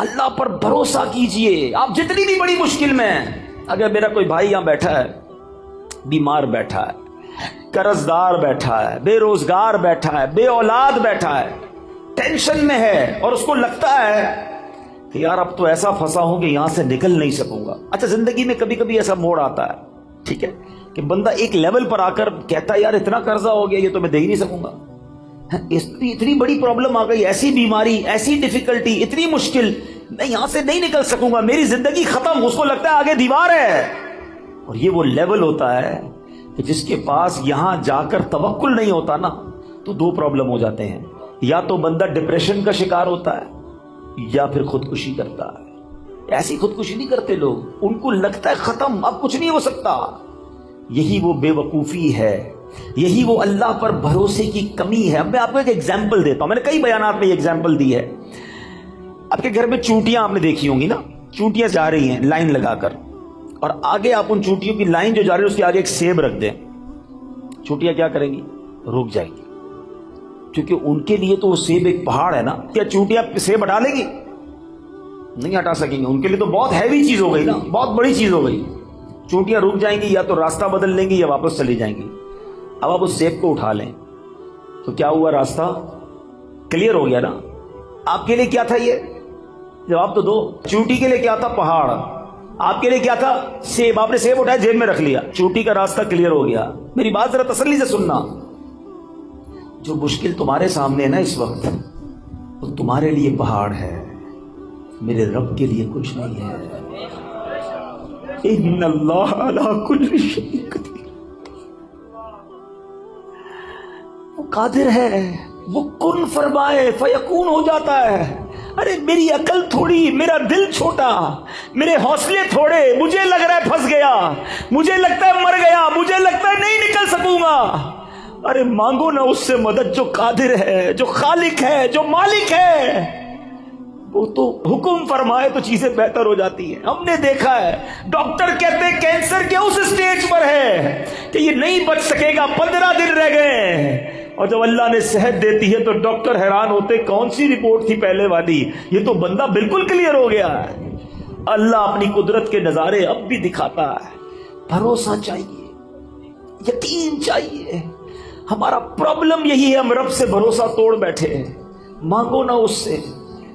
اللہ پر بھروسہ کیجئے. آپ جتنی بھی بڑی مشکل میں ہیں. اگر میرا کوئی بھائی یہاں بیٹھا ہے, بیمار بیٹھا ہے, قرض دار بیٹھا ہے, بے روزگار بیٹھا ہے, بے اولاد بیٹھا ہے, ٹینشن میں ہے, اور اس کو لگتا ہے کہ یار اب تو ایسا پھنسا ہوں کہ یہاں سے نکل نہیں سکوں گا. اچھا, زندگی میں کبھی کبھی ایسا موڑ آتا ہے, ٹھیک ہے, کہ بندہ ایک لیول پر آ کر کہتا ہے یار اتنا قرضہ ہو گیا, یہ تو میں دے ہی نہیں سکوں گا. اتنی بڑی پرابلم آ گئی, ایسی بیماری, ایسی ڈیفیکلٹی, اتنی مشکل, میں یہاں سے نہیں نکل سکوں گا, میری زندگی ختم. اس کو لگتا ہے آگے دیوار ہے. اور یہ وہ لیول ہوتا ہے کہ جس کے پاس یہاں جا کر توکل نہیں ہوتا نا, تو دو پرابلم ہو جاتے ہیں. یا تو بندہ ڈپریشن کا شکار ہوتا ہے, یا پھر خودکشی کرتا ہے. ایسی خودکشی نہیں کرتے لوگ, ان کو لگتا ہے ختم, اب کچھ نہیں ہو سکتا. یہی وہ بے وقوفی ہے, یہی وہ اللہ پر بھروسے کی کمی ہے. اب میں آپ کو ایک ایگزامپل دیتا ہوں, میں نے کئی بیانات میں یہ ایگزامپل دی ہے. آپ کے گھر میں چونٹیاں آپ نے دیکھی ہوں گی نا, چونٹیاں جا رہی ہیں لائن لگا کر, اور آگے آپ ان چونٹیوں کی لائن جو جا رہی ہے اس کے آگے ایک سیب رکھ دیں. چونٹیاں کیا کریں گی؟ رک جائیں گی, کیونکہ ان کے لیے تو وہ سیب ایک پہاڑ ہے نا. کیا چونٹیاں سیب ہٹا لیں گی؟ نہیں ہٹا سکیں گے, ان کے لیے تو بہت ہیوی چیز ہو گئی نا, بہت بڑی چیز ہو گئی. چونٹیاں رک جائیں گی, یا تو راستہ بدل لیں گی یا واپس چلی جائیں گی. اب آپ اس سیب کو اٹھا لیں تو کیا ہوا؟ راستہ کلیئر ہو گیا نا. آپ کے لیے کیا تھا یہ؟ جواب تو دو. چونٹی کے لیے کیا تھا؟ پہاڑ. آپ کے لیے کیا تھا؟ سیب. آپ نے سیب اٹھایا, جیب میں رکھ لیا, چونٹی کا راستہ کلیئر ہو گیا. میری بات ذرا تسلی سے سننا. جو مشکل تمہارے سامنے ہے نا اس وقت, وہ تمہارے لیے پہاڑ ہے, میرے رب کے لیے کچھ نہیں ہے. ان اللہ علی کل شیء قدیر. وہ قادر ہے, وہ کن فرمائے فیکون ہو جاتا ہے. ارے میری عقل تھوڑی, میرا دل چھوٹا, میرے حوصلے تھوڑے, مجھے لگ رہا ہے پھنس گیا, مجھے لگتا ہے مر گیا, مجھے لگتا ہے نہیں نکل سکوں گا. ارے مانگو نا اس سے مدد جو قادر ہے, جو خالق ہے, جو مالک ہے. وہ تو حکم فرمائے تو چیزیں بہتر ہو جاتی ہیں. ہم نے دیکھا ہے ڈاکٹر کہتے ہیں کینسر کے اس سٹیج پر ہے کہ یہ نہیں بچ سکے گا, 15 دن رہ گئے, اور جب اللہ نے صحت دیتی ہے تو ڈاکٹر حیران ہوتے کون سی رپورٹ تھی پہلے والی, یہ تو بندہ بالکل کلیئر ہو گیا ہے. اللہ اپنی قدرت کے نظارے اب بھی دکھاتا ہے. بھروسہ چاہیے, یقین چاہیے. ہمارا پرابلم یہی ہے, ہم رب سے بھروسہ توڑ بیٹھے ہیں. مانگو نا اس سے.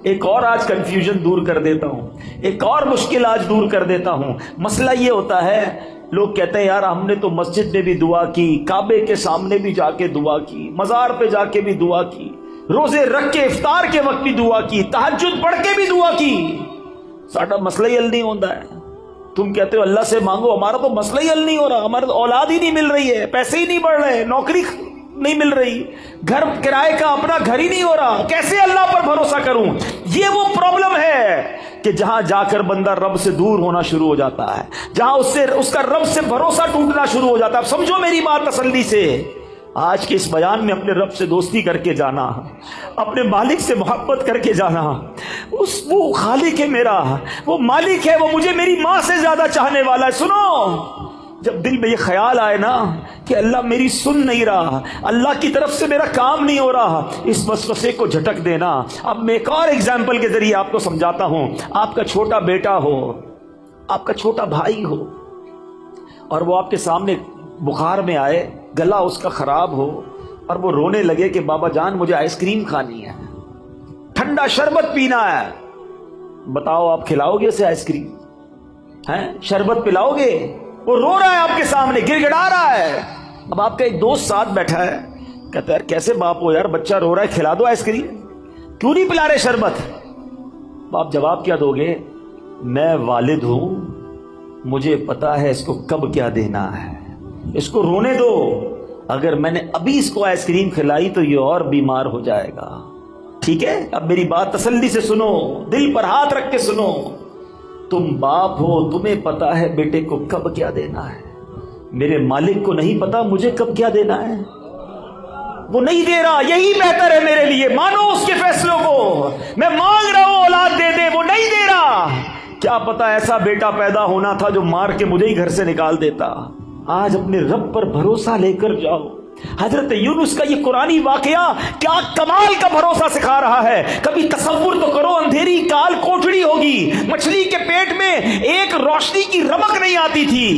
ایک اور آج کنفیوژن دور کر دیتا ہوں, ایک اور مشکل آج دور کر دیتا ہوں. مسئلہ یہ ہوتا ہے, لوگ کہتے ہیں یار ہم نے تو مسجد میں بھی دعا کی, کعبے کے سامنے بھی جا کے دعا کی, مزار پہ جا کے بھی دعا کی, روزے رکھ کے افطار کے وقت بھی دعا کی, تہجد پڑھ کے بھی دعا کی, ساڈا مسئلہ ہی حل نہیں ہوتا ہے. تم کہتے ہو اللہ سے مانگو, ہمارا تو مسئلہ ہی حل نہیں ہو رہا, ہمارا تو اولاد ہی نہیں مل رہی ہے, پیسے ہی نہیں بڑھ رہے, نوکری نہیں مل رہی, گھر کرائے کا اپنا گھر ہی نہیں ہو رہا, کیسے اللہ پر بھروسہ کروں. یہ وہ پرابلم ہے کہ جہاں جا کر بندہ رب سے دور ہونا شروع ہو جاتا ہے, جہاں اس کا رب سے بھروسہ ٹوٹنا شروع ہو جاتا ہے. اب سمجھو میری بات تسلی سے, آج کے اس بیان میں اپنے رب سے دوستی کر کے جانا, اپنے مالک سے محبت کر کے جانا. وہ خالق ہے میرا, وہ مالک ہے, وہ مجھے میری ماں سے زیادہ چاہنے والا ہے. سنو, جب دل میں یہ خیال آئے نا کہ اللہ میری سن نہیں رہا, اللہ کی طرف سے میرا کام نہیں ہو رہا, اس وسوسے کو جھٹک دینا. اب میں ایک اور ایگزامپل کے ذریعے آپ کو سمجھاتا ہوں. آپ کا چھوٹا بیٹا ہو, آپ کا چھوٹا بھائی ہو, اور وہ آپ کے سامنے بخار میں آئے, گلا اس کا خراب ہو, اور وہ رونے لگے کہ بابا جان مجھے آئس کریم کھانی ہے, ٹھنڈا شربت پینا ہے. بتاؤ آپ کھلاؤ گے اسے آئس کریم؟ شربت پلاؤ گے؟ وہ رو رہا ہے آپ کے سامنے, گر گڑا رہا ہے. اب آپ کا ایک دوست ساتھ بیٹھا ہے, کہتا ہے یار کیسے باپ ہو یار, بچہ رو رہا ہے, کھلا دو آئس کریم, کیوں نہیں پلا رہے شربت؟ آپ جواب کیا دو گے؟ میں والد ہوں, مجھے پتا ہے اس کو کب کیا دینا ہے, اس کو رونے دو. اگر میں نے ابھی اس کو آئس کریم کھلائی تو یہ اور بیمار ہو جائے گا. ٹھیک ہے, اب میری بات تسلی سے سنو, دل پر ہاتھ رکھ کے سنو. تم باپ ہو, تمہیں پتا ہے بیٹے کو کب کیا دینا ہے. میرے مالک کو نہیں پتا مجھے کب کیا دینا ہے. وہ نہیں دے رہا, یہی بہتر ہے میرے لیے, مانو اس کے فیصلوں کو. میں مانگ رہا ہوں اولاد دے دے, وہ نہیں دے رہا. کیا پتا ایسا بیٹا پیدا ہونا تھا جو مار کے مجھے ہی گھر سے نکال دیتا. آج اپنے رب پر بھروسہ لے کر جاؤ, حضرت یونس کا یہ قرآنی واقعہ کیا کمال کا بھروسہ سکھا رہا ہے. کبھی تصور تو کرو اندھیری کال کوٹڑی ہوگی, مچھلی کے پیٹ میں ایک روشنی کی رمق نہیں آتی تھی,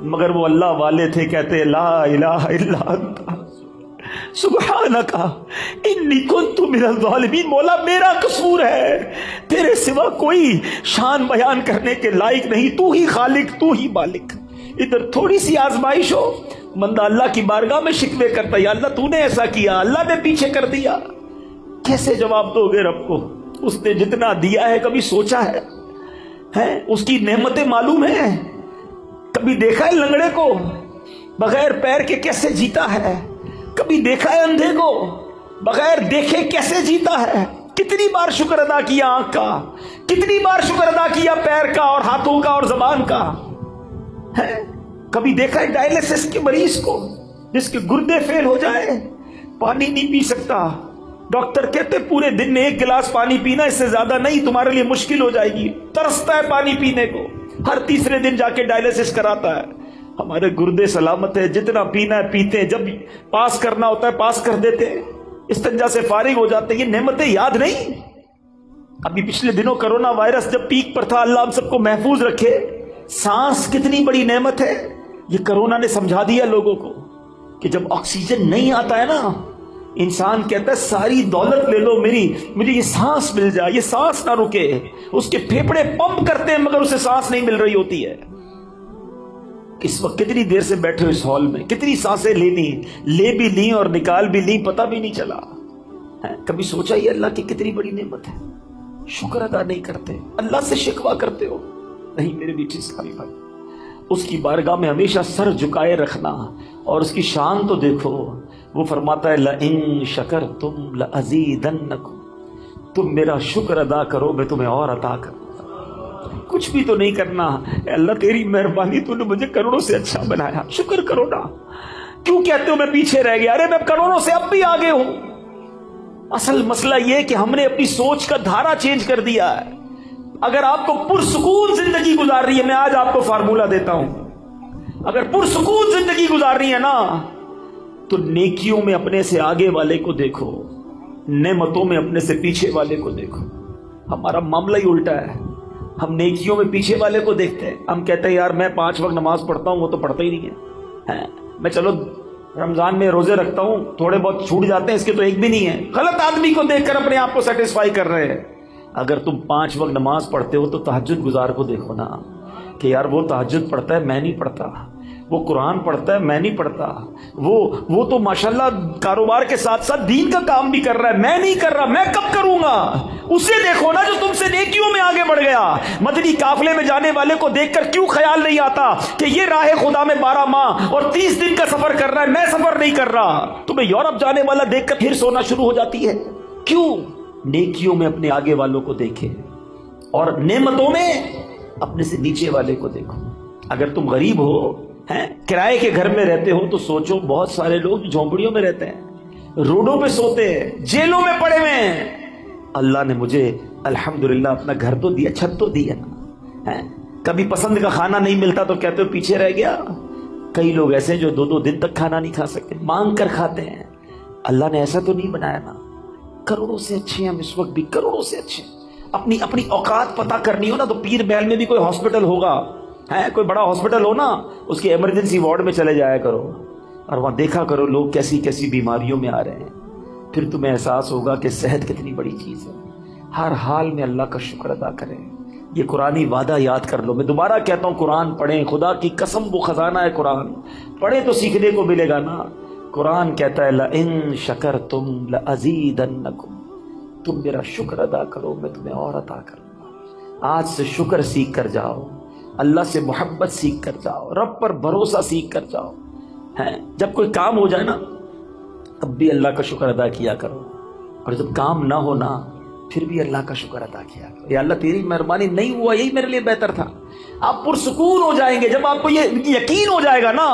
مگر وہ اللہ والے تھے, کہتے لا الہ الا انت سبحانک انی کنت من الظالمین. مولا میرا قصور ہے, تیرے سوا کوئی شان بیان کرنے کے لائق نہیں, تو ہی خالق, تو ہی مالک. ادھر تھوڑی سی آزمائش ہو, بندہ اللہ کی بارگاہ میں شکوے کرتا, یا اللہ تو نے ایسا کیا, اللہ نے پیچھے کر دیا. کیسے جواب دو گے رب کو؟ اس نے جتنا دیا ہے کبھی سوچا ہے؟ اس کی نعمتیں معلوم ہیں؟ کبھی دیکھا ہے لنگڑے کو بغیر پیر کے کیسے جیتا ہے؟ کبھی دیکھا ہے اندھے کو بغیر دیکھے کیسے جیتا ہے؟ کتنی بار شکر ادا کیا آنکھ کا, کتنی بار شکر ادا کیا پیر کا اور ہاتھوں کا اور زبان کا. کبھی دیکھا ہے ڈائلیسس کے مریض کو جس کے گردے فیل ہو جائے, پانی نہیں پی سکتا, ڈاکٹر کہتے پورے دن میں 1 گلاس پانی پینا, اس سے زیادہ نہیں, تمہارے لیے مشکل ہو جائے گی. ترستا ہے پانی پینے کو, ہر تیسرے دن جا کے ڈائلیسس کراتا ہے. ہمارے گردے سلامت ہے, جتنا پینا ہے پیتے ہیں, جب پاس کرنا ہوتا ہے پاس کر دیتے ہیں, استنجا سے فارغ ہو جاتے ہیں. یہ نعمتیں یاد نہیں؟ ابھی پچھلے دنوں کرونا وائرس جب پیک پر تھا, اللہ ہم سب کو محفوظ رکھے. سانس کتنی بڑی نعمت ہے, یہ کرونا نے سمجھا دیا لوگوں کو کہ جب آکسیجن نہیں آتا ہے نا, انسان کہتا ہے ساری دولت لے لو میری, مجھے یہ سانس مل جائے, یہ سانس نہ رکے. اس کے پھیپھڑے پمپ کرتے ہیں مگر اسے سانس نہیں مل رہی ہوتی ہے. اس وقت کتنی دیر سے بیٹھے ہو اس ہال میں, کتنی سانسیں لینی, لے بھی لی اور نکال بھی لی, پتہ بھی نہیں چلا. کبھی سوچا یہ اللہ کی کتنی بڑی نعمت ہے؟ شکر ادا نہیں کرتے, اللہ سے شکوہ کرتے ہو. نہیں میرے بیٹے اسلامی بھائی, اس کی بارگاہ میں ہمیشہ سر جھکائے رکھنا, اور اس کی شان تو دیکھو. وہ فرماتا ہے لئن شکرتم لازیدنکم, تم میرا شکر ادا کرو میں تمہیں اور عطا کروں. کچھ بھی تو نہیں کرنا, اے اللہ تیری مہربانی, تو نے مجھے کروڑوں سے اچھا بنایا, شکر کرو نا. کیوں کہتے ہو میں پیچھے رہ گیا؟ ارے میں کروڑوں سے اب بھی آگے ہوں. اصل مسئلہ یہ کہ ہم نے اپنی سوچ کا دھارا چینج کر دیا ہے. اگر آپ کو پرسکون زندگی گزارنی ہے, میں آج آپ کو فارمولہ دیتا ہوں, اگر پرسکون زندگی گزارنی ہے نا تو نیکیوں میں اپنے سے آگے والے کو دیکھو, نعمتوں میں اپنے سے پیچھے والے کو دیکھو. ہمارا معاملہ ہی الٹا ہے, ہم نیکیوں میں پیچھے والے کو دیکھتے ہیں. ہم کہتے ہیں یار میں 5 وقت نماز پڑھتا ہوں, وہ تو پڑھتا ہی نہیں ہے. میں چلو رمضان میں روزے رکھتا ہوں, تھوڑے بہت چھوٹ جاتے ہیں, اس کے تو ایک بھی نہیں ہے. غلط آدمی کو دیکھ کر اپنے آپ کو سیٹسفائی کر رہے ہیں. اگر تم 5 وقت نماز پڑھتے ہو تو تہجد گزار کو دیکھو نا, کہ یار وہ تہجد پڑھتا ہے میں نہیں پڑھتا, وہ قرآن پڑھتا ہے میں نہیں پڑھتا, وہ تو ماشاءاللہ کاروبار کے ساتھ ساتھ دین کا کام بھی کر رہا ہے, میں نہیں کر رہا, میں کب کروں گا؟ اسے دیکھو نا جو تم سے نیکیوں میں آگے بڑھ گیا. مدنی قافلے میں جانے والے کو دیکھ کر کیوں خیال نہیں آتا کہ یہ راہ خدا میں 12 ماہ اور 30 دن کا سفر کر رہا ہے, میں سفر نہیں کر رہا؟ تمہیں یورپ جانے والا دیکھ کر پھر سونا شروع ہو جاتی ہے. کیوں؟ نیکیوں میں اپنے آگے والوں کو دیکھے اور نعمتوں میں اپنے سے نیچے والے کو دیکھو. اگر تم غریب ہو, کرائے کے گھر میں رہتے ہو, تو سوچو بہت سارے لوگ جھونپڑیوں میں رہتے ہیں, روڈوں پہ سوتے ہیں, جیلوں میں پڑے ہوئے ہیں. اللہ نے مجھے الحمدللہ اپنا گھر تو دیا, چھت تو دی ہے نا. کبھی پسند کا کھانا نہیں ملتا تو کہتے ہو پیچھے رہ گیا. کئی لوگ ایسے جو 2 دن تک کھانا نہیں کھا سکتے, مانگ کر کھاتے ہیں. اللہ نے ایسا تو نہیں بنایا نا. کروڑوں سے اچھے ہیں ہم اس وقت بھی, کروڑوں سے اچھے. اپنی اوقات پتہ کرنی ہو نا تو پیر محل میں بھی کوئی ہاسپٹل ہوگا, کوئی بڑا ہاسپٹل ہو نا, اس کے ایمرجنسی وارڈ میں چلے جایا کرو اور وہاں دیکھا کرو لوگ کیسی کیسی بیماریوں میں آ رہے ہیں. پھر تمہیں احساس ہوگا کہ صحت کتنی بڑی چیز ہے. ہر حال میں اللہ کا شکر ادا کریں. یہ قرآنی وعدہ یاد کر لو. میں دوبارہ کہتا ہوں قرآن پڑھیں, خدا کی قسم وہ خزانہ ہے قرآن, پڑھیں تو سیکھنے کو ملے گا نا. قرآن کہتا ہے لئن شکرتم لازیدنکم, تم میرا شکر ادا کرو میں تمہیں اور عطا کروں گا. آج سے شکر سیکھ کر جاؤ, اللہ سے محبت سیکھ کر جاؤ, رب پر بھروسہ سیکھ کر جاؤ. جب کوئی کام ہو جائے نا تب بھی اللہ کا شکر ادا کیا کرو, اور جب کام نہ ہونا پھر بھی اللہ کا شکر ادا کیا کرو. یا اللہ تیری مہربانی, نہیں ہوا یہی میرے لیے بہتر تھا. آپ پرسکون ہو جائیں گے جب آپ کو یہ یقین ہو جائے گا نا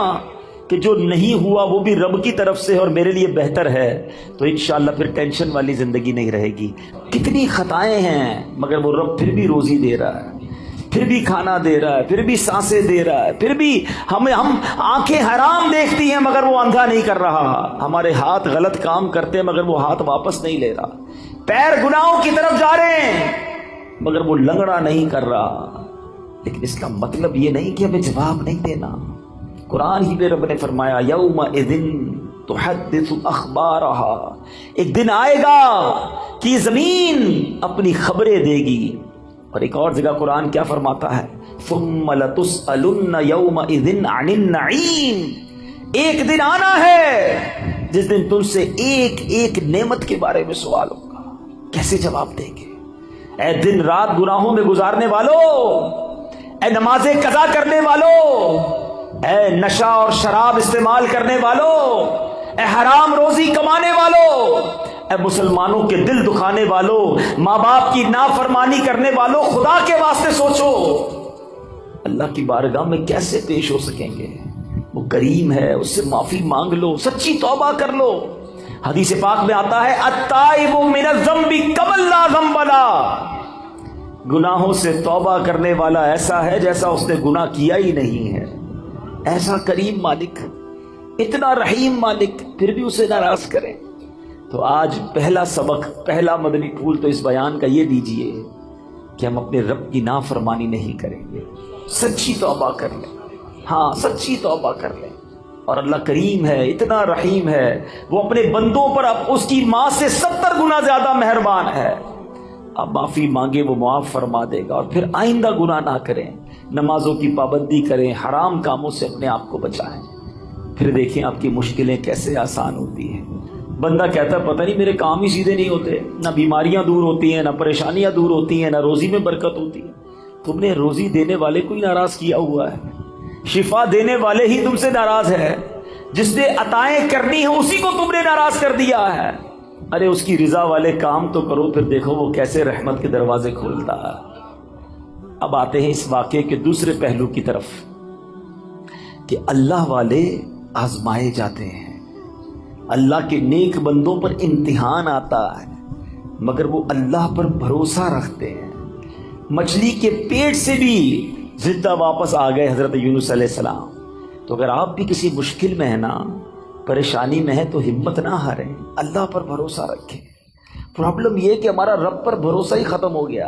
کہ جو نہیں ہوا وہ بھی رب کی طرف سے اور میرے لیے بہتر ہے, تو انشاءاللہ پھر ٹینشن والی زندگی نہیں رہے گی. کتنی خطائیں ہیں مگر وہ رب پھر بھی روزی دے رہا ہے. پھر بھی کھانا دے رہا ہے، پھر بھی سانسیں دے رہا ہے، پھر بھی ہم آنکھیں حرام دیکھتی ہیں مگر وہ اندھا نہیں کر رہا، ہمارے ہاتھ غلط کام کرتے ہیں مگر وہ ہاتھ واپس نہیں لے رہا، پیر گناہوں کی طرف جا رہے ہیں مگر وہ لنگڑا نہیں کر رہا۔ لیکن اس کا مطلب یہ نہیں کہ ہمیں جواب نہیں دینا۔ قرآن ہی میں رب نے فرمایا یومئذ تحدث اخبارہا، ایک دن آئے گا کہ یہ زمین اپنی خبریں دے گی۔ اور ایک اور جگہ قرآن کیا فرماتا ہے، ثم لتسألن یومئذ عن النعیم، ایک دن آنا ہے جس دن تم سے ایک ایک نعمت کے بارے میں سوال ہوگا، کیسے جواب دیں گے؟ اے دن رات گناہوں میں گزارنے والوں، اے نمازیں قضا کرنے والوں، اے نشہ اور شراب استعمال کرنے والوں، اے حرام روزی کمانے والوں، اے مسلمانوں کے دل دکھانے والوں، ماں باپ کی نافرمانی کرنے والوں، خدا کے واسطے سوچو اللہ کی بارگاہ میں کیسے پیش ہو سکیں گے؟ وہ کریم ہے، اس سے معافی مانگ لو، سچی توبہ کر لو۔ حدیث پاک میں آتا ہے التائب من الذنب کمن لا ذنب لہ، گناہوں سے توبہ کرنے والا ایسا ہے جیسا اس نے گناہ کیا ہی نہیں ہے۔ ایسا کریم مالک، اتنا رحیم مالک، پھر بھی اسے ناراض کریں۔ تو آج پہلا سبق، پہلا مدنی پھول تو اس بیان کا یہ دیجئے کہ ہم اپنے رب کی نافرمانی نہیں کریں گے، سچی توبہ کر لیں، ہاں سچی توبہ کر لیں۔ اور اللہ کریم ہے، اتنا رحیم ہے، وہ اپنے بندوں پر اب اس کی ماں سے 70 گنا زیادہ مہربان ہے۔ اب معافی مانگے وہ معاف فرما دے گا، اور پھر آئندہ گناہ نہ کریں، نمازوں کی پابندی کریں، حرام کاموں سے اپنے آپ کو بچائیں، پھر دیکھیں آپ کی مشکلیں کیسے آسان ہوتی ہیں۔ بندہ کہتا ہے پتہ نہیں میرے کام ہی سیدھے نہیں ہوتے، نہ بیماریاں دور ہوتی ہیں، نہ پریشانیاں دور ہوتی ہیں، نہ روزی میں برکت ہوتی ہے۔ تم نے روزی دینے والے کو ہی ناراض کیا ہوا ہے، شفا دینے والے ہی تم سے ناراض ہے، جس نے عطائیں کرنی ہیں اسی کو تم نے ناراض کر دیا ہے۔ ارے اس کی رضا والے کام تو کرو، پھر دیکھو وہ کیسے رحمت کے دروازے کھولتا ہے۔ اب آتے ہیں اس واقعے کے دوسرے پہلو کی طرف کہ اللہ والے آزمائے جاتے ہیں، اللہ کے نیک بندوں پر امتحان آتا ہے مگر وہ اللہ پر بھروسہ رکھتے ہیں۔ مچھلی کے پیٹ سے بھی زندہ واپس آ گئے حضرت یونس علیہ السلام۔ تو اگر آپ بھی کسی مشکل میں ہیں نا، پریشانی میں ہے، تو ہمت نہ ہاریں، اللہ پر بھروسہ رکھیں۔ پرابلم یہ کہ ہمارا رب پر بھروسہ ہی ختم ہو گیا،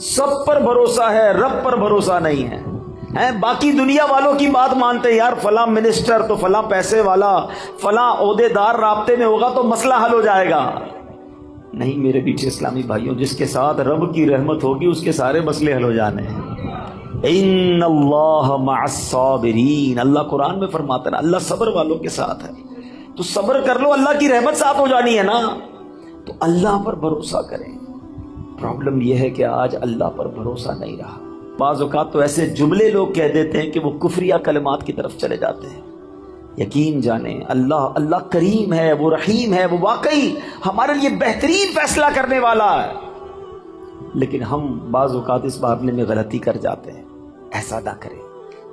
سب پر بھروسہ ہے، رب پر بھروسہ نہیں ہے۔ باقی دنیا والوں کی بات مانتے ہیں، یار فلاں منسٹر تو فلاں پیسے والا، فلاں عہدے دار رابطے میں ہوگا تو مسئلہ حل ہو جائے گا۔ نہیں میرے پیچھے اسلامی بھائیوں، جس کے ساتھ رب کی رحمت ہوگی اس کے سارے مسئلے حل ہو جانے ہیں۔ ان اللہ مع الصابرین، اللہ قرآن میں فرماتا ہے اللہ صبر والوں کے ساتھ ہے۔ تو صبر کر لو، اللہ کی رحمت ساتھ ہو جانی ہے نا، تو اللہ پر بھروسہ کریں۔ پرابلم یہ ہے کہ آج اللہ پر بھروسہ نہیں رہا۔ بعض اوقات تو ایسے جملے لوگ کہہ دیتے ہیں کہ وہ کفریہ کلمات کی طرف چلے جاتے ہیں۔ یقین جانیں اللہ کریم ہے، وہ رحیم ہے، وہ واقعی ہمارے لیے بہترین فیصلہ کرنے والا ہے، لیکن ہم بعض اوقات اس معاملے میں غلطی کر جاتے ہیں۔ ایسا نہ کریں۔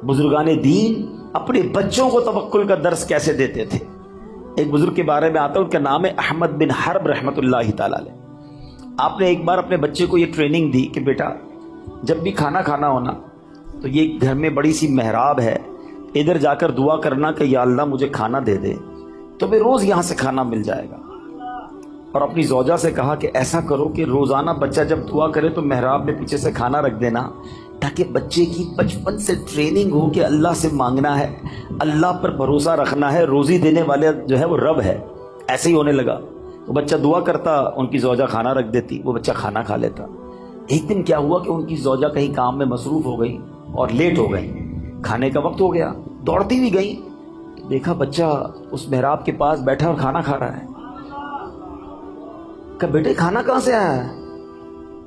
بزرگان دین اپنے بچوں کو توکل کا درس کیسے دیتے تھے؟ ایک بزرگ کے بارے میں آتا ہے، ان کا نام ہے احمد بن حرب رحمۃ اللہ تعالی علیہ۔ آپ نے ایک بار اپنے بچے کو یہ ٹریننگ دی کہ بیٹا جب بھی کھانا کھانا ہونا تو یہ گھر میں بڑی سی محراب ہے، ادھر جا کر دعا کرنا کہ یا اللہ مجھے کھانا دے دے، تو میں روز یہاں سے کھانا مل جائے گا۔ اور اپنی زوجہ سے کہا کہ ایسا کرو کہ روزانہ بچہ جب دعا کرے تو محراب میں پیچھے سے کھانا رکھ دینا، تاکہ بچے کی بچپن سے ٹریننگ ہو کہ اللہ سے مانگنا ہے، اللہ پر بھروسہ رکھنا ہے، روزی دینے والے جو ہے وہ رب ہے۔ ایسے ہی ہونے لگا، وہ بچہ دعا کرتا، ان کی زوجہ کھانا رکھ دیتی، وہ بچہ کھانا کھا لیتا۔ ایک دن کیا ہوا کہ ان کی زوجہ کہیں کام میں مصروف ہو گئی اور لیٹ ہو گئی، کھانے کا وقت ہو گیا، دوڑتی ہوئی گئی، دیکھا بچہ اس محراب کے پاس بیٹھا اور کھانا کھا رہا ہے۔ کہا بیٹے کھانا کہاں سے آیا ہے؟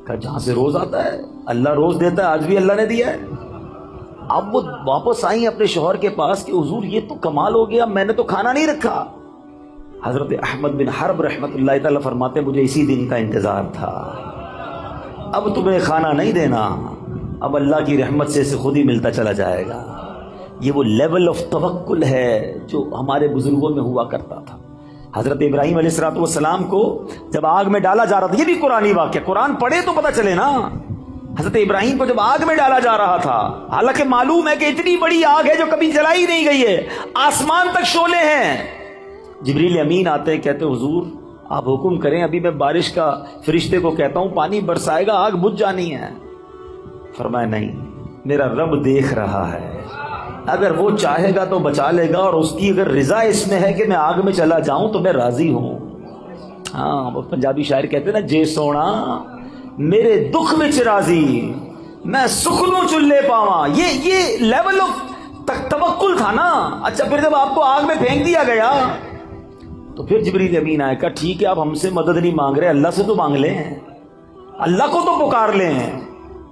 کہا جہاں سے روز آتا ہے، اللہ روز دیتا ہے، آج بھی اللہ نے دیا ہے۔ اب وہ واپس آئیں اپنے شوہر کے پاس کہ حضور یہ تو کمال ہو گیا، میں نے تو کھانا نہیں رکھا۔ حضرت احمد بن حرب رحمۃ اللہ تعالی فرماتے مجھے اسی دن کا انتظار تھا، اب تمہیں کھانا نہیں دینا، اب اللہ کی رحمت سے اسے خود ہی ملتا چلا جائے گا۔ یہ وہ لیول آف توکل ہے جو ہمارے بزرگوں میں ہوا کرتا تھا۔ حضرت ابراہیم علیہ السلام کو جب آگ میں ڈالا جا رہا تھا، یہ بھی قرآنی واقعہ، قرآن پڑھے تو پتہ چلے نا، حضرت ابراہیم کو جب آگ میں ڈالا جا رہا تھا، حالانکہ معلوم ہے کہ اتنی بڑی آگ ہے جو کبھی جلائی نہیں گئی ہے، آسمان تک شعلے ہیں، جبریل امین آتے ہیں، کہتے حضور آپ حکم کریں، ابھی میں بارش کا فرشتے کو کہتا ہوں پانی برسائے گا، آگ بجھ جانی ہے۔ فرمایا نہیں، میرا رب دیکھ رہا ہے، اگر وہ چاہے گا تو بچا لے گا، اور اس کی اگر رضا اس میں ہے کہ میں آگ میں چلا جاؤں تو میں راضی ہوں۔ ہاں وہ پنجابی شاعر کہتے ہیں نا، جے سونا میرے دکھ وچ راضی، میں سکھ نوں چلے پاواں۔ یہ لیول آف توکل تھا نا۔ اچھا پھر جب آپ کو آگ میں پھینک دیا گیا تو پھر جبریل امین آئے، کہا ٹھیک ہے آپ ہم سے مدد نہیں مانگ رہے، اللہ سے تو مانگ لیں، اللہ کو تو پکار لیں۔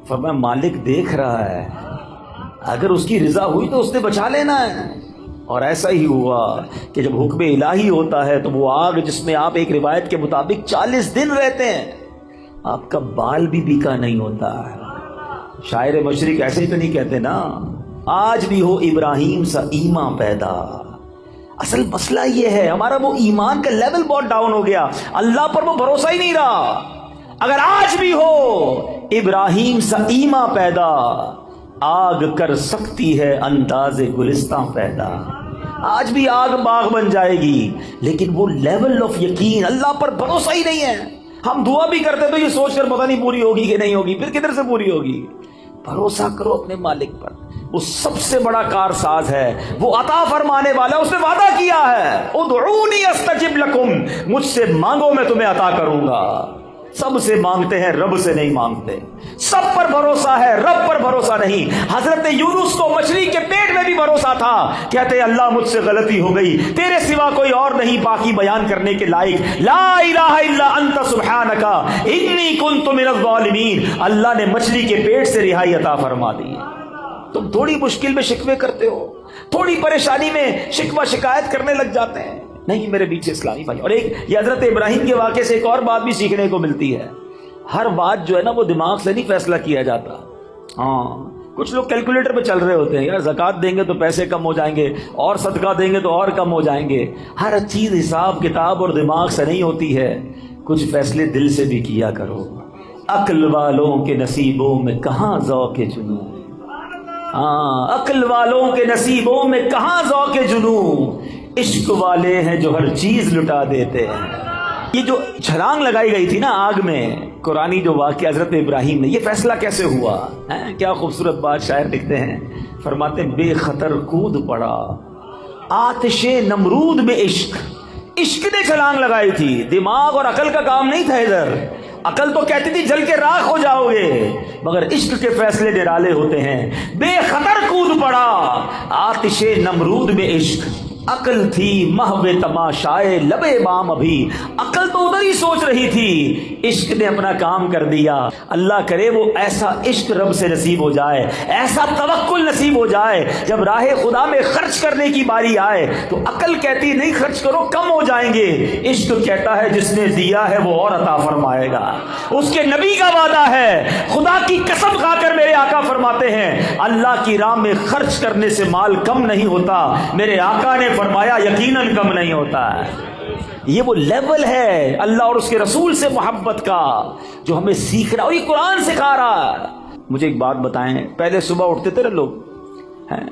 فرمایا مالک دیکھ رہا ہے، اگر اس کی رضا ہوئی تو اس نے بچا لینا ہے۔ اور ایسا ہی ہوا کہ جب حکم الہی ہوتا ہے تو وہ آگ جس میں آپ ایک روایت کے مطابق 40 دن رہتے ہیں، آپ کا بال بھی بیکا نہیں ہوتا ہے۔ شاعر مشرق ایسے ہی تو نہیں کہتے نا، آج بھی ہو ابراہیم سا ایمان پیدا۔ اصل مسئلہ یہ ہے ہمارا وہ ایمان کا لیول بہت ڈاؤن ہو گیا، اللہ پر وہ بھروسہ ہی نہیں رہا۔ اگر آج بھی ہو ابراہیم سا ایمان پیدا، آگ کر سکتی ہے انداز گلستاں پیدا۔ آج بھی آگ باغ بن جائے گی، لیکن وہ لیول آف یقین، اللہ پر بھروسہ ہی نہیں ہے۔ ہم دعا بھی کرتے تو یہ سوچ کر پتہ نہیں پوری ہوگی کہ نہیں ہوگی، پھر کدھر سے پوری ہوگی؟ بھروسہ کرو اپنے مالک پر، وہ سب سے بڑا کارساز ہے، وہ عطا فرمانے والا، اس نے وعدہ کیا ہے ادعونی استجب لکم، مجھ سے مانگو میں تمہیں عطا کروں گا۔ سب سے مانگتے ہیں، رب سے نہیں مانگتے۔ سب پر بھروسہ ہے، رب پر بھروسہ نہیں۔ حضرت یونس کو مچھلی کے پیٹ میں بھی بھروسہ تھا، کہتے اللہ مجھ سے غلطی ہو گئی، تیرے سوا کوئی اور نہیں پاکی بیان کرنے کے لائق، لا الہ الا انت سبحانک انی کنت من الظالمین۔ اللہ نے مچھلی کے پیٹ سے رہائی عطا فرما دی۔ تم تھوڑی مشکل میں شکوے کرتے ہو، تھوڑی پریشانی میں شکوہ شکایت کرنے لگ جاتے ہیں۔ نہیں میرے بیچ اسلامی بھائی، اور ایک یہ حضرت ابراہیم کے واقعے سے ایک اور بات بھی سیکھنے کو ملتی ہے، ہر بات جو ہے نا وہ دماغ سے نہیں فیصلہ کیا جاتا۔ ہاں کچھ لوگ کیلکولیٹر پہ چل رہے ہوتے ہیں، یار زکوٰۃ دیں گے تو پیسے کم ہو جائیں گے، اور صدقہ دیں گے تو اور کم ہو جائیں گے۔ ہر چیز حساب کتاب اور دماغ سے نہیں ہوتی ہے، کچھ فیصلے دل سے بھی کیا کرو۔ عقل والوں کے نصیبوں میں کہاں ذوق جنون، ہاں عقل والوں کے نصیبوں میں کہاں ذوق جنون، عشق والے ہیں جو ہر چیز لٹا دیتے ہیں۔ یہ جو چھلانگ لگائی گئی تھی نا آگ میں، قرآنی جو واقعہ حضرت ابراہیم نے، یہ فیصلہ کیسے ہوا ہے؟ کیا خوبصورت بات شاعر لکھتے ہیں، فرماتے بے خطر کود پڑا آتش نمرود میں عشق۔ عشق نے چھلانگ لگائی تھی، دماغ اور عقل کا کام نہیں تھا ادھر۔ عقل تو کہتی تھی جل کے راکھ ہو جاؤ گے، مگر عشق کے فیصلے نرالے ہوتے ہیں۔ بے خطر کود پڑا آتش نمرود میں عشق، عقل تھی محو تماشائے لبے بام ابھی۔ عقل تو ادھر ہی سوچ رہی تھی، عشق نے اپنا کام کر دیا۔ اللہ کرے وہ ایسا عشق رب سے نصیب ہو جائے، ایسا توکل نصیب ہو جائے، جب راہ خدا میں خرچ کرنے کی باری آئے تو عقل کہتی نہیں خرچ کرو کم ہو جائیں گے، عشق کہتا ہے جس نے دیا ہے وہ اور عطا فرمائے گا۔ اس کے نبی کا وعدہ ہے، خدا کی قسم کھا کر میرے آقا فرماتے ہیں اللہ کی راہ میں خرچ کرنے سے مال کم نہیں ہوتا، میرے آقا نے فرمایا یقیناً کم نہیں ہوتا ہے۔ یہ وہ لیول ہے اللہ اور اس کے رسول سے محبت کا جو ہمیں سیکھنا، اور یہ قرآن سکھا رہا ہے۔ مجھے ایک بات بتائیں، پہلے صبح اٹھتے تھے نا لوگ،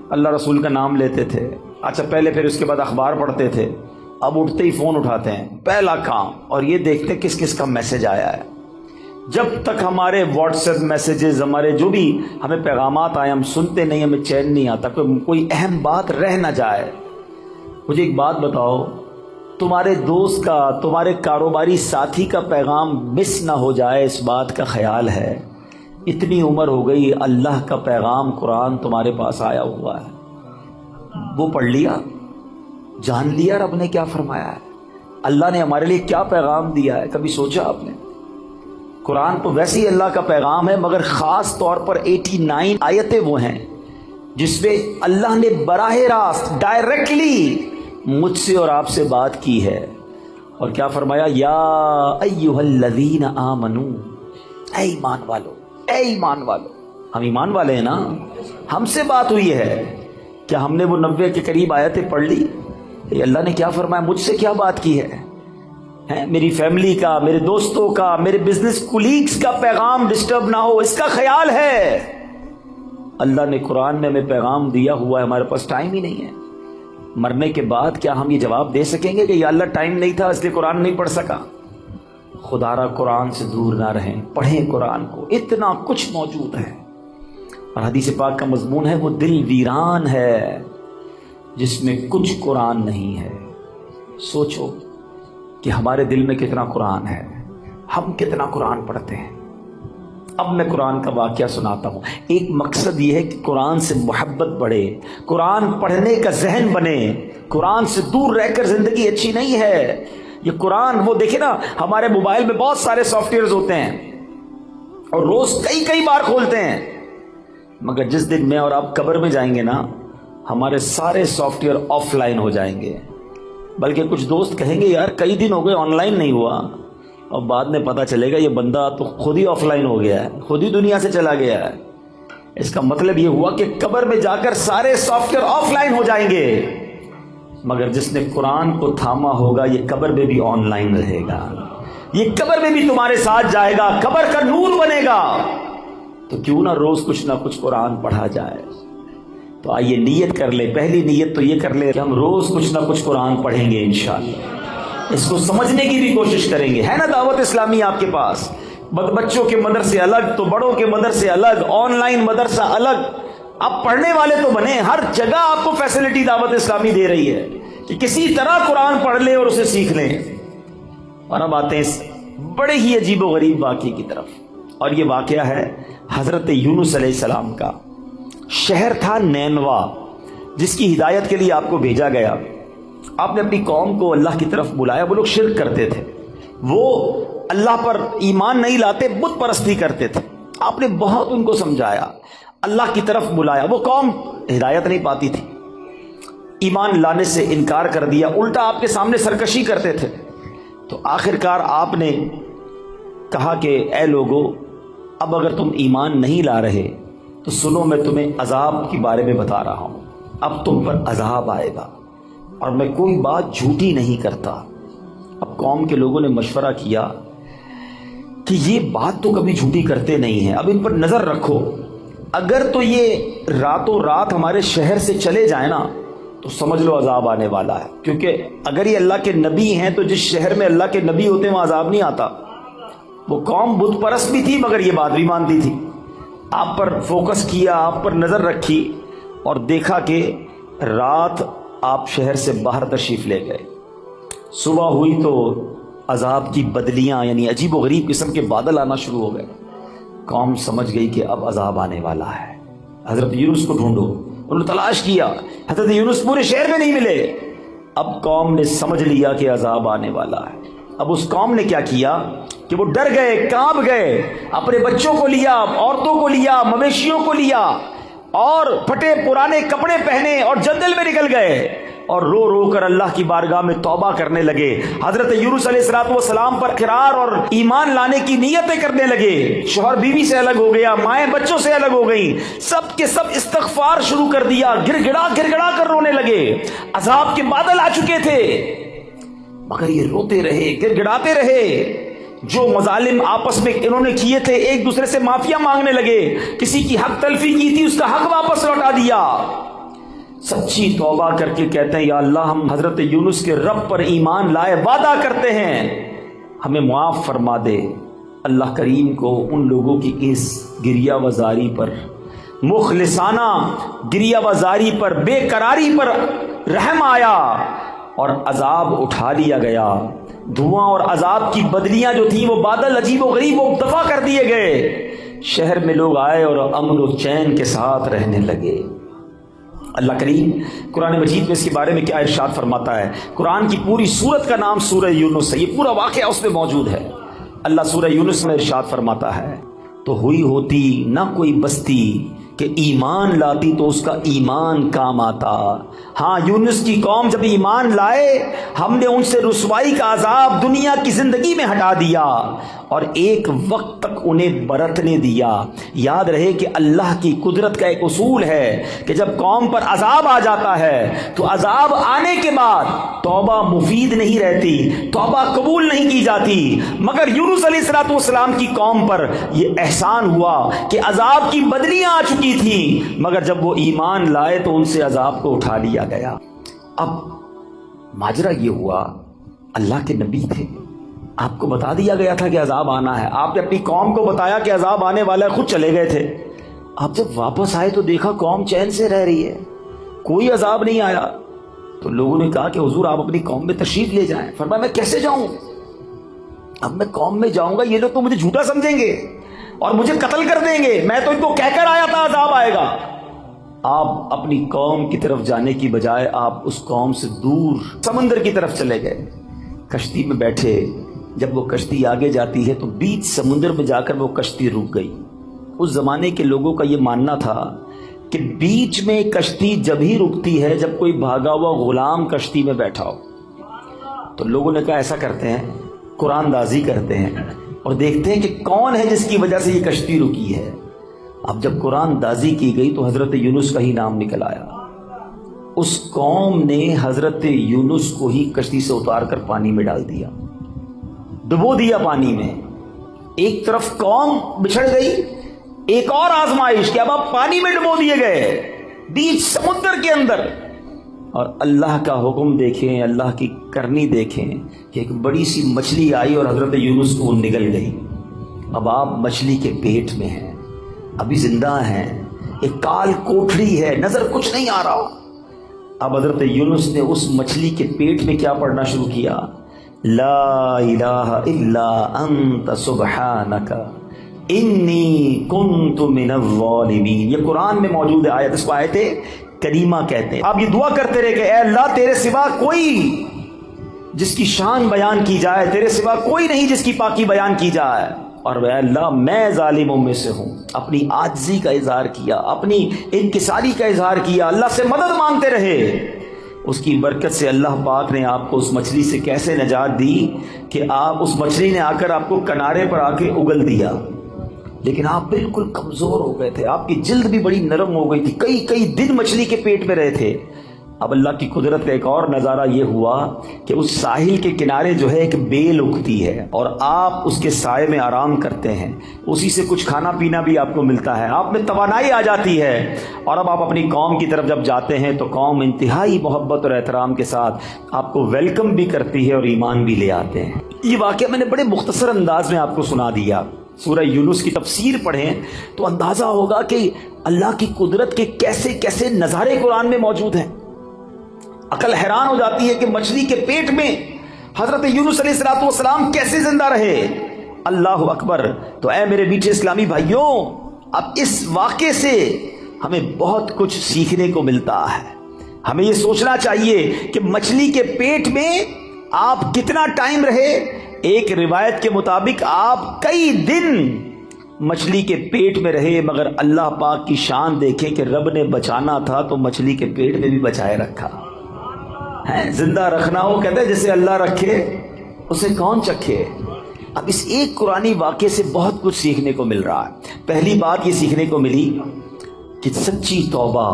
اللہ رسول کا نام لیتے تھے، اچھا پہلے پھر اس کے بعد اخبار پڑھتے تھے، اب اٹھتے ہی فون اٹھاتے ہیں پہلا کام، اور یہ دیکھتے ہیں کس کس کا میسج آیا ہے۔ جب تک ہمارے واٹس ایپ میسیجز، ہمارے جو بھی ہمیں پیغامات آئے ہم سنتے نہیں، ہمیں چین نہیں آتا، کوئی اہم بات رہ نہ جائے۔ مجھے ایک بات بتاؤ، تمہارے دوست کا، تمہارے کاروباری ساتھی کا پیغام مس نہ ہو جائے، اس بات کا خیال ہے؟ اتنی عمر ہو گئی، اللہ کا پیغام قرآن تمہارے پاس آیا ہوا ہے، وہ پڑھ لیا، جان لیا رب نے کیا فرمایا ہے، اللہ نے ہمارے لیے کیا پیغام دیا ہے؟ کبھی سوچا آپ نے؟ قرآن تو ویسے ہی اللہ کا پیغام ہے، مگر خاص طور پر 89 آیتیں وہ ہیں جس میں اللہ نے براہ راست ڈائریکٹلی مجھ سے اور آپ سے بات کی ہے، اور کیا فرمایا؟ یا ایھا الذین آمنو، اے ایمان والو، اے ایمان والو۔ ہم ایمان والے ہیں نا، ہم سے بات ہوئی ہے، کیا ہم نے وہ 90 کے قریب آیتیں پڑھ لی؟ اللہ نے کیا فرمایا، مجھ سے کیا بات کی ہے؟ میری فیملی کا، میرے دوستوں کا، میرے بزنس کولیگز کا پیغام ڈسٹرب نہ ہو، اس کا خیال ہے۔ اللہ نے قرآن میں ہمیں پیغام دیا ہوا ہے، ہمارے پاس ٹائم ہی نہیں ہے۔ مرنے کے بعد کیا ہم یہ جواب دے سکیں گے کہ یا اللہ ٹائم نہیں تھا اس لیے قرآن نہیں پڑھ سکا؟ خدا را قرآن سے دور نہ رہیں، پڑھیں قرآن کو، اتنا کچھ موجود ہے۔ اور حدیث پاک کا مضمون ہے وہ دل ویران ہے جس میں کچھ قرآن نہیں ہے۔ سوچو کہ ہمارے دل میں کتنا قرآن ہے، ہم کتنا قرآن پڑھتے ہیں۔ اب میں قرآن کا واقعہ سناتا ہوں۔ ایک مقصد یہ ہے کہ قرآن سے محبت بڑھے، قرآن پڑھنے کا ذہن بنے۔ قرآن سے دور رہ کر زندگی اچھی نہیں ہے۔ یہ قرآن، وہ دیکھیں نا، ہمارے موبائل میں بہت سارے سافٹ ویئرز ہوتے ہیں اور روز کئی بار کھولتے ہیں، مگر جس دن میں اور آپ قبر میں جائیں گے نا، ہمارے سارے سافٹ ویئر آف لائن ہو جائیں گے۔ بلکہ کچھ دوست کہیں گے یار کئی دن ہو گئے آن لائن نہیں ہوا، اور بعد میں پتہ چلے گا یہ بندہ تو خود ہی آف لائن ہو گیا ہے، خود ہی دنیا سے چلا گیا ہے۔ اس کا مطلب یہ ہوا کہ قبر میں جا کر سارے سافٹ ویئر آف لائن ہو جائیں گے، مگر جس نے قرآن کو تھاما ہوگا یہ قبر میں بھی آن لائن رہے گا، یہ قبر میں بھی تمہارے ساتھ جائے گا، قبر کا نور بنے گا۔ تو کیوں نہ روز کچھ نہ کچھ قرآن پڑھا جائے۔ تو آئیے نیت کر لے، پہلی نیت تو یہ کر لے کہ ہم روز کچھ نہ کچھ قرآن پڑھیں گے انشاءاللہ، اس کو سمجھنے کی بھی کوشش کریں گے۔ ہے نا دعوت اسلامی آپ کے پاس، بچوں کے مدرسے الگ تو بڑوں کے مدرسے الگ، آن لائن مدرسہ الگ، آپ پڑھنے والے تو بنے، ہر جگہ آپ کو فیسلٹی دعوت اسلامی دے رہی ہے کہ کسی طرح قرآن پڑھ لیں اور اسے سیکھ لیں۔ اور اب آتے ہیں اس بڑے ہی عجیب و غریب واقعے کی طرف، اور یہ واقعہ ہے حضرت یونس علیہ السلام کا۔ شہر تھا نینوا جس کی ہدایت کے لیے آپ کو بھیجا گیا۔ آپ نے اپنی قوم کو اللہ کی طرف بلایا، وہ لوگ شرک کرتے تھے، وہ اللہ پر ایمان نہیں لاتے، بت پرستی کرتے تھے۔ آپ نے بہت ان کو سمجھایا، اللہ کی طرف بلایا، وہ قوم ہدایت نہیں پاتی تھی، ایمان لانے سے انکار کر دیا، الٹا آپ کے سامنے سرکشی کرتے تھے۔ تو آخرکار آپ نے کہا کہ اے لوگو، اب اگر تم ایمان نہیں لا رہے تو سنو، میں تمہیں عذاب کے بارے میں بتا رہا ہوں، اب تم پر عذاب آئے گا، اور میں کوئی بات جھوٹی نہیں کرتا۔ اب قوم کے لوگوں نے مشورہ کیا کہ یہ بات تو کبھی جھوٹی کرتے نہیں ہیں، اب ان پر نظر رکھو، اگر تو یہ راتوں رات ہمارے شہر سے چلے جائیں نا تو سمجھ لو عذاب آنے والا ہے، کیونکہ اگر یہ اللہ کے نبی ہیں تو جس شہر میں اللہ کے نبی ہوتے ہیں وہاں عذاب نہیں آتا۔ وہ قوم بت پرست بھی تھی مگر یہ بات بھی مانتی تھی۔ آپ پر فوکس کیا، آپ پر نظر رکھی، اور دیکھا کہ رات آپ شہر سے باہر تشریف لے گئے۔ صبح ہوئی تو عذاب کی بدلیاں، یعنی عجیب و غریب قسم کے بادل آنا شروع ہو گئے۔ قوم سمجھ گئی کہ اب عذاب آنے والا ہے، حضرت یونس کو ڈھونڈو۔ انہوں نے تلاش کیا، حضرت یونس پورے شہر میں نہیں ملے۔ اب قوم نے سمجھ لیا کہ عذاب آنے والا ہے۔ اب اس قوم نے کیا کیا کہ وہ ڈر گئے، کانپ گئے، اپنے بچوں کو لیا، عورتوں کو لیا، مویشیوں کو لیا، اور پھٹے پرانے کپڑے پہنے اور جنگل میں نکل گئے، اور رو رو کر اللہ کی بارگاہ میں توبہ کرنے لگے۔ حضرت یونس علیہ السلام پر اقرار اور ایمان لانے کی نیتیں کرنے لگے۔ شوہر بیوی سے الگ ہو گیا، مائیں بچوں سے الگ ہو گئیں، سب کے سب استغفار شروع کر دیا، گر گڑا کر رونے لگے۔ عذاب کے بادل آ چکے تھے مگر یہ روتے رہے، گر گڑاتے رہے۔ جو مظالم آپس میں انہوں نے کیے تھے، ایک دوسرے سے معافیا مانگنے لگے، کسی کی حق تلفی کی تھی اس کا حق واپس لوٹا دیا۔ سچی توبہ کر کے کہتے ہیں یا اللہ، ہم حضرت یونس کے رب پر ایمان لائے، وعدہ کرتے ہیں ہمیں معاف فرما دے۔ اللہ کریم کو ان لوگوں کی اس گریہ وزاری پر، مخلصانہ گریہ وزاری پر، بے قراری پر رحم آیا اور عذاب اٹھا لیا گیا۔ دھواں اور عذاب کی بدلیاں جو تھیں، وہ بادل عجیب و غریب وہ دفع کر دیے گئے۔ شہر میں لوگ آئے اور امن و چین کے ساتھ رہنے لگے۔ اللہ کریم قرآن مجید میں اس کے بارے میں کیا ارشاد فرماتا ہے؟ قرآن کی پوری سورت کا نام سورہ یونس ہے، یہ پورا واقعہ اس میں موجود ہے۔ اللہ سورہ یونس میں ارشاد فرماتا ہے، تو ہوئی ہوتی نہ کوئی بستی کہ ایمان لاتی تو اس کا ایمان کام آتا۔ ہاں، یونس کی قوم جب ایمان لائے، ہم نے ان سے رسوائی کا عذاب دنیا کی زندگی میں ہٹا دیا اور ایک وقت تک انہیں برتنے دیا۔ یاد رہے کہ اللہ کی قدرت کا ایک اصول ہے کہ جب قوم پر عذاب آ جاتا ہے تو عذاب آنے کے بعد توبہ مفید نہیں رہتی، توبہ قبول نہیں کی جاتی۔ مگر یونس علیہ السلام کی قوم پر یہ احسان ہوا کہ عذاب کی بدلیاں آ چکی تھی، مگر جب وہ ایمان لائے تو ان سے عذاب کو اٹھا لیا گیا۔ اب ماجرا یہ ہوا، اللہ کے نبی تھے، آپ کو بتا دیا گیا تھا کہ عذاب آنا ہے، آپ نے اپنی قوم کو بتایا کہ عذاب آنے والا ہے، خود چلے گئے تھے۔ اب جب واپس آئے تو دیکھا قوم چین سے رہ رہی ہے، کوئی عذاب نہیں آیا۔ تو لوگوں نے کہا کہ حضور آپ اپنی قوم میں تشریف لے جائیں۔ فرمایا میں کیسے جاؤں؟ اب میں قوم میں جاؤں گا، یہ لوگ تو مجھے جھوٹا سمجھیں گے اور مجھے قتل کر دیں گے، میں تو ان کو کہہ کر آیا تھا عذاب آئے گا۔ آپ اپنی قوم کی طرف جانے کی بجائے آپ اس قوم سے دور سمندر کی طرف چلے گئے، کشتی میں بیٹھے۔ جب وہ کشتی آگے جاتی ہے تو بیچ سمندر میں جا کر وہ کشتی رک گئی۔ اس زمانے کے لوگوں کا یہ ماننا تھا کہ بیچ میں کشتی جب ہی رکتی ہے جب کوئی بھاگا ہوا غلام کشتی میں بیٹھا ہو۔ تو لوگوں نے کہا ایسا کرتے ہیں، قرآن دازی کرتے ہیں اور دیکھتے ہیں کہ کون ہے جس کی وجہ سے یہ کشتی رکی ہے۔ اب جب قرآن دازی کی گئی تو حضرت یونس کا ہی نام نکل آیا۔ اس قوم نے حضرت یونس کو ہی کشتی سے اتار کر پانی میں ڈال دیا، ڈبو دیا پانی میں۔ ایک طرف قوم بچھڑ گئی، ایک اور آزمائش کہ اب آپ پانی میں ڈبو دیے گئے بیچ سمندر کے اندر۔ اور اللہ کا حکم دیکھیں، اللہ کی کرنی دیکھیں کہ ایک بڑی سی مچھلی آئی اور حضرت یونس کو نگل گئی۔ اب آپ مچھلی کے پیٹ میں ہیں، ابھی زندہ ہیں، ایک کال کوٹھڑی ہے، نظر کچھ نہیں آ رہا۔ اب حضرت یونس نے اس مچھلی کے پیٹ میں کیا پڑھنا شروع کیا؟ لا الہ الا انت سبحانک انی کنت من الظالمین۔ یہ قرآن میں موجود ہے آیت، اس کو آیت کریمہ کہتے ہیں۔ آپ یہ دعا کرتے رہے کہ اے اللہ تیرے سوا کوئی جس کی شان بیان کی جائے، تیرے سوا کوئی نہیں جس کی پاکی بیان کی جائے، اور اے اللہ میں ظالموں میں سے ہوں۔ اپنی عاجزی کا اظہار کیا، اپنی انکساری کا اظہار کیا، اللہ سے مدد مانگتے رہے۔ اس کی برکت سے اللہ پاک نے آپ کو اس مچھلی سے کیسے نجات دی کہ آپ اس مچھلی نے آ کر آپ کو کنارے پر آ کے اگل دیا، لیکن آپ بالکل کمزور ہو گئے تھے، آپ کی جلد بھی بڑی نرم ہو گئی تھی، کئی دن مچھلی کے پیٹ میں رہے تھے۔ اب اللہ کی قدرت کا ایک اور نظارہ یہ ہوا کہ اس ساحل کے کنارے جو ہے ایک بیل اگتی ہے اور آپ اس کے سائے میں آرام کرتے ہیں، اسی سے کچھ کھانا پینا بھی آپ کو ملتا ہے، آپ میں توانائی آ جاتی ہے۔ اور اب آپ اپنی قوم کی طرف جب جاتے ہیں تو قوم انتہائی محبت اور احترام کے ساتھ آپ کو ویلکم بھی کرتی ہے اور ایمان بھی لے آتے ہیں۔ یہ واقعہ میں نے بڑے مختصر انداز میں آپ کو سنا دیا۔ سورہ یونس کی تفسیر پڑھیں تو اندازہ ہوگا کہ اللہ کی قدرت کے کیسے کیسے نظارے قرآن میں موجود ہیں۔ عقل حیران ہو جاتی ہے کہ مچھلی کے پیٹ میں حضرت یونس علیہ السلام کیسے زندہ رہے۔ اللہ اکبر۔ تو اے میرے میٹھے اسلامی بھائیوں، اب اس واقعے سے ہمیں بہت کچھ سیکھنے کو ملتا ہے۔ ہمیں یہ سوچنا چاہیے کہ مچھلی کے پیٹ میں آپ کتنا ٹائم رہے۔ ایک روایت کے مطابق آپ کئی دن مچھلی کے پیٹ میں رہے، مگر اللہ پاک کی شان دیکھیں کہ رب نے بچانا تھا تو مچھلی کے پیٹ میں بھی بچائے رکھا ہے۔ زندہ رکھنا ہو کہتے ہیں جسے اللہ رکھے اسے کون چکھے۔ اب اس ایک قرآنی واقعے سے بہت کچھ سیکھنے کو مل رہا ہے۔ پہلی بات یہ سیکھنے کو ملی کہ سچی توبہ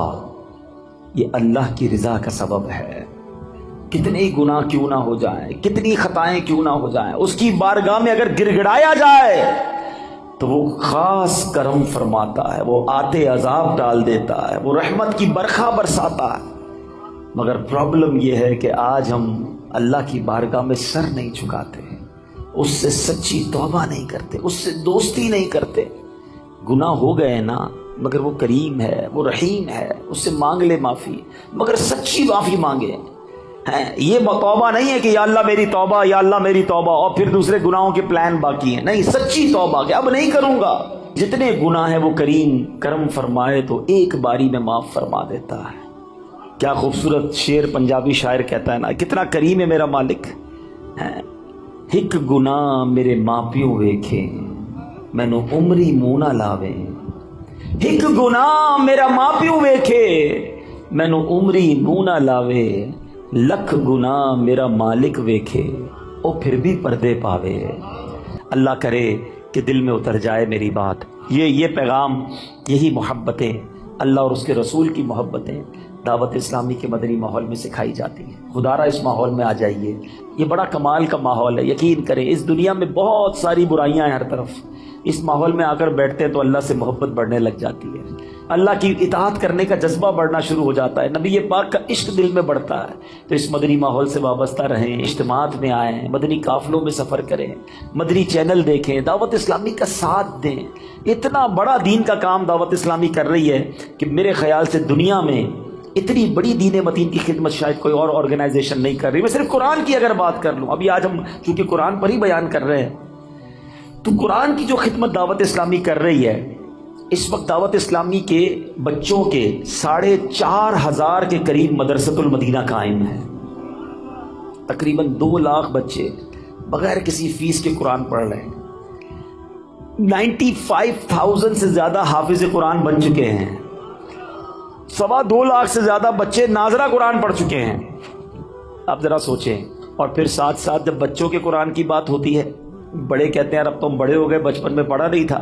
یہ اللہ کی رضا کا سبب ہے۔ کتنے گناہ کیوں نہ ہو جائیں، کتنی خطائیں کیوں نہ ہو جائیں، اس کی بارگاہ میں اگر گر گڑایا جائے تو وہ خاص کرم فرماتا ہے، وہ آتے عذاب ڈال دیتا ہے، وہ رحمت کی برکھا برساتا ہے۔ مگر پرابلم یہ ہے کہ آج ہم اللہ کی بارگاہ میں سر نہیں جھکاتے، اس سے سچی توبہ نہیں کرتے، اس سے دوستی نہیں کرتے۔ گناہ ہو گئے نا، مگر وہ کریم ہے، وہ رحیم ہے، اس سے مانگ لے معافی، مگر سچی معافی مانگے۔ یہ توبہ نہیں ہے کہ یا اللہ میری توبہ، یا اللہ میری توبہ، اور پھر دوسرے گناہوں کے پلان باقی ہیں۔ نہیں، سچی توبہ کہ اب نہیں کروں گا۔ جتنے گناہ ہیں وہ کریم کرم فرمائے تو ایک باری میں معاف فرما دیتا ہے۔ کیا خوبصورت شعر پنجابی شاعر کہتا ہے نا، کتنا کریم ہے میرا مالک۔ ہک گناہ میرے ماں پیو ویکھے مینوں عمری منہ نہ لاویں، ایک گناہ میرا ماں پیو ویکھے مینو عمری منہ نہ لاوے، لکھ گناہ میرا مالک ویکھے او پھر بھی پردے پاوے۔ اللہ کرے کہ دل میں اتر جائے میری بات۔ یہ پیغام، یہی محبتیں، اللہ اور اس کے رسول کی محبتیں دعوت اسلامی کے مدنی ماحول میں سکھائی جاتی ہیں۔ خدارہ اس ماحول میں آ جائیے، یہ بڑا کمال کا ماحول ہے۔ یقین کریں اس دنیا میں بہت ساری برائیاں ہیں ہر طرف، اس ماحول میں آ کر بیٹھتے ہیں تو اللہ سے محبت بڑھنے لگ جاتی ہے، اللہ کی اطاعت کرنے کا جذبہ بڑھنا شروع ہو جاتا ہے، نبی پاک کا عشق دل میں بڑھتا ہے۔ تو اس مدنی ماحول سے وابستہ رہیں، اجتماعات میں آئیں، مدنی قافلوں میں سفر کریں، مدنی چینل دیکھیں، دعوت اسلامی کا ساتھ دیں۔ اتنا بڑا دین کا کام دعوت اسلامی کر رہی ہے کہ میرے خیال سے دنیا میں اتنی بڑی دین متین کی خدمت شاید کوئی اور آرگنائزیشن نہیں کر رہی۔ میں صرف قرآن کی اگر بات کر لوں، ابھی آج ہم چونکہ قرآن پر ہی بیان کر رہے ہیں، تو قرآن کی جو خدمت دعوت اسلامی کر رہی ہے، اس وقت دعوت اسلامی کے بچوں کے 4,500 کے قریب مدرسۃ المدینہ قائم ہے۔ تقریباً 2 لاکھ بچے بغیر کسی فیس کے قرآن پڑھ رہے ہیں۔ 95,000 سے زیادہ حافظ قرآن بن چکے ہیں۔ 2.25 لاکھ سے زیادہ بچے ناظرہ قرآن پڑھ چکے ہیں۔ آپ ذرا سوچیں۔ اور پھر ساتھ ساتھ جب بچوں کے قرآن کی بات ہوتی ہے، بڑے کہتے ہیں اب تو ہم بڑے ہو گئے، بچپن میں پڑھا نہیں تھا،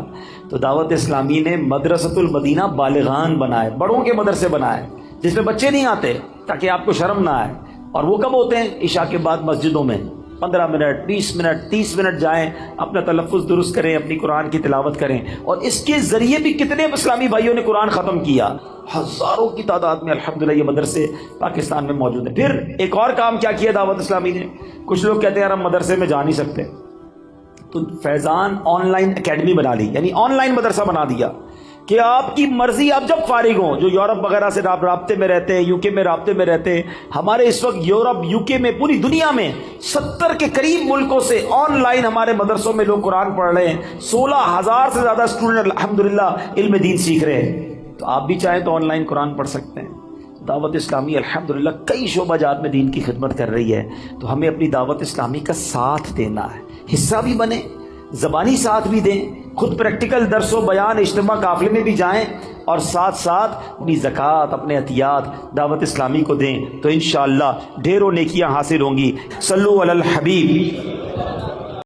تو دعوت اسلامی نے مدرسۃ المدینہ بالغان بنائے، بڑوں کے مدرسے بنائے جس میں بچے نہیں آتے تاکہ آپ کو شرم نہ آئے۔ اور وہ کب ہوتے ہیں؟ عشاء کے بعد مسجدوں میں 15 منٹ 20 منٹ 30 منٹ جائیں، اپنا تلفظ درست کریں، اپنی قرآن کی تلاوت کریں۔ اور اس کے ذریعے بھی کتنے اسلامی بھائیوں نے قرآن ختم کیا، ہزاروں کی تعداد میں الحمدللہ یہ مدرسے پاکستان میں موجود ہیں۔ پھر ایک اور کام کیا کیا دعوت اسلامی نے؟ کچھ لوگ کہتے ہیں یار ہم مدرسے میں جا نہیں سکتے، تو فیضان آن لائن اکیڈمی بنا لی، یعنی آن لائن مدرسہ بنا دیا کہ آپ کی مرضی، آپ جب فارغ ہوں، جو یورپ وغیرہ سے رابطے میں رہتے ہیں، UK میں رابطے میں رہتے ہیں، ہمارے اس وقت یورپ UK میں پوری دنیا میں 70 کے قریب ملکوں سے آن لائن ہمارے مدرسوں میں لوگ قرآن پڑھ رہے ہیں۔ 16,000 سے زیادہ اسٹوڈنٹ الحمدللہ علم دین سیکھ رہے ہیں۔ تو آپ بھی چاہیں تو آن لائن قرآن پڑھ سکتے ہیں۔ دعوت اسلامی الحمدللہ کئی شعبہ جات میں دین کی خدمت کر رہی ہے، تو ہمیں اپنی دعوت اسلامی کا ساتھ دینا ہے، حصہ بھی بنیں، زبانی ساتھ بھی دیں، خود پریکٹیکل درس و بیان اجتماع قافلے میں بھی جائیں، اور ساتھ ساتھ اپنی زکوٰۃ، اپنے عطیات دعوت اسلامی کو دیں، تو انشاءاللہ ڈھیروں نیکیاں حاصل ہوں گی۔ صلو علی الحبیب۔